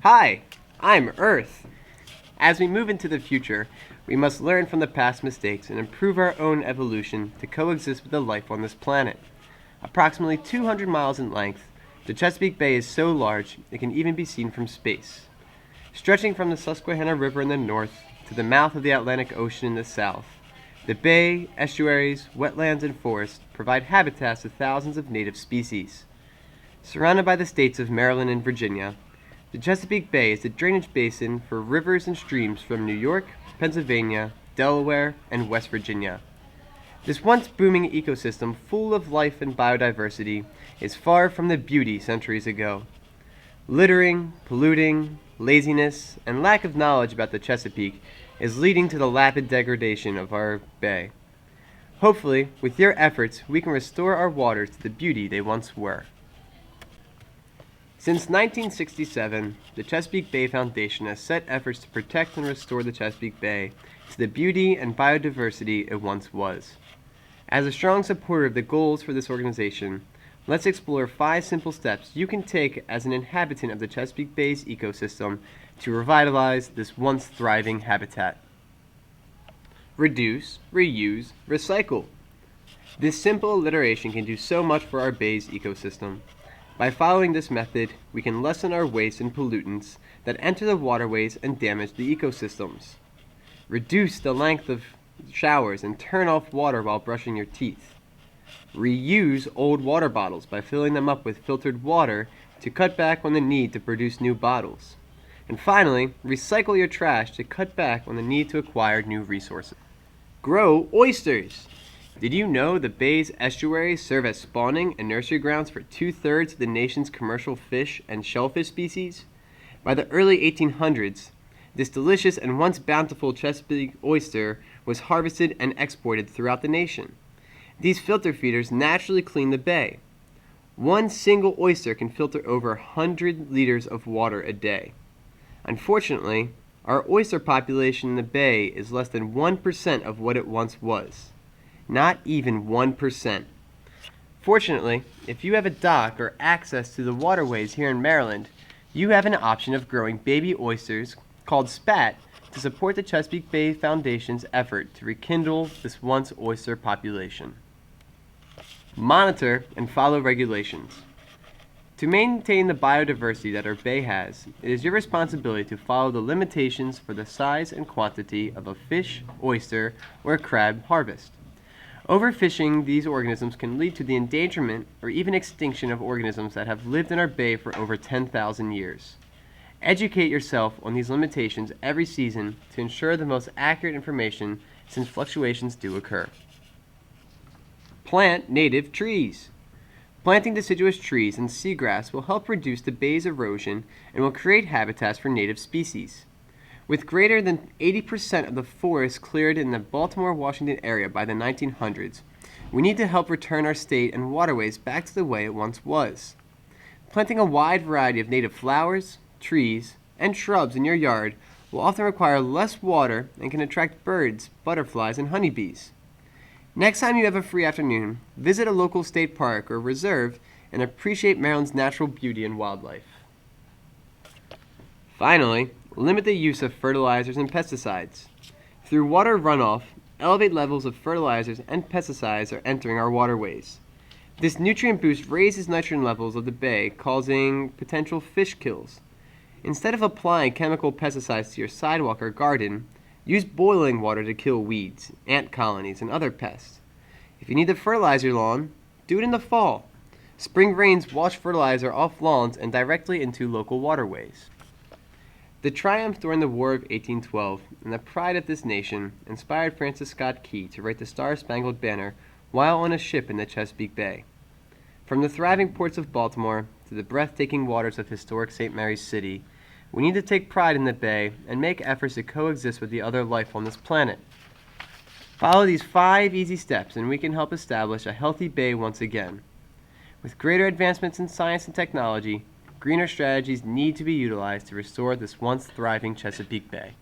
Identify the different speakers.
Speaker 1: Hi, I'm Earth. As we move into the future, we must learn from the past mistakes and improve our own evolution to coexist with the life on this planet. Approximately 200 miles in length, the Chesapeake Bay is so large it can even be seen from space. Stretching from the Susquehanna River in the north to the mouth of the Atlantic Ocean in the south, the bay, estuaries, wetlands, and forests provide habitats to thousands of native species. Surrounded by the states of Maryland and Virginia, the Chesapeake Bay is the drainage basin for rivers and streams from New York, Pennsylvania, Delaware, and West Virginia. This once booming ecosystem full of life and biodiversity is far from the beauty centuries ago. Littering, polluting, laziness, and lack of knowledge about the Chesapeake is leading to the rapid degradation of our bay. Hopefully, with your efforts, we can restore our waters to the beauty they once were. Since 1967, the Chesapeake Bay Foundation has set efforts to protect and restore the Chesapeake Bay to the beauty and biodiversity it once was. As a strong supporter of the goals for this organization, let's explore 5 simple steps you can take as an inhabitant of the Chesapeake Bay's ecosystem to revitalize this once thriving habitat. Reduce, reuse, recycle. This simple alliteration can do so much for our bay's ecosystem. By following this method, we can lessen our waste and pollutants that enter the waterways and damage the ecosystems. Reduce the length of showers and turn off water while brushing your teeth. Reuse old water bottles by filling them up with filtered water to cut back on the need to produce new bottles. And finally, recycle your trash to cut back on the need to acquire new resources. Grow oysters! Did you know the bay's estuaries serve as spawning and nursery grounds for 2/3 of the nation's commercial fish and shellfish species? By the early 1800s, this delicious and once bountiful Chesapeake oyster was harvested and exported throughout the nation. These filter feeders naturally clean the bay. One single oyster can filter over 100 liters of water a day. Unfortunately, our oyster population in the bay is less than 1% of what it once was. Not even 1%. Fortunately, if you have a dock or access to the waterways here in Maryland, you have an option of growing baby oysters called spat to support the Chesapeake Bay Foundation's effort to rekindle this once oyster population. Monitor and follow regulations. To maintain the biodiversity that our bay has, it is your responsibility to follow the limitations for the size and quantity of a fish, oyster, or crab harvest. Overfishing these organisms can lead to the endangerment or even extinction of organisms that have lived in our bay for over 10,000 years. Educate yourself on these limitations every season to ensure the most accurate information since fluctuations do occur. Plant native trees. Planting deciduous trees and seagrass will help reduce the bay's erosion and will create habitats for native species. With greater than 80% of the forest cleared in the Baltimore-Washington area by the 1900s, we need to help return our state and waterways back to the way it once was. Planting a wide variety of native flowers, trees, and shrubs in your yard will often require less water and can attract birds, butterflies, and honeybees. Next time you have a free afternoon, visit a local state park or reserve and appreciate Maryland's natural beauty and wildlife. Finally, limit the use of fertilizers and pesticides. Through water runoff, elevated levels of fertilizers and pesticides are entering our waterways. This nutrient boost raises nitrogen levels of the bay, causing potential fish kills. Instead of applying chemical pesticides to your sidewalk or garden, use boiling water to kill weeds, ant colonies, and other pests. If you need to fertilize your lawn, do it in the fall. Spring rains wash fertilizer off lawns and directly into local waterways. The triumph during the War of 1812 and the pride of this nation inspired Francis Scott Key to write the Star-Spangled Banner while on a ship in the Chesapeake Bay. From the thriving ports of Baltimore to the breathtaking waters of historic St. Mary's City, we need to take pride in the bay and make efforts to coexist with the other life on this planet. Follow these 5 easy steps and we can help establish a healthy bay once again. With greater advancements in science and technology, greener strategies need to be utilized to restore this once thriving Chesapeake Bay.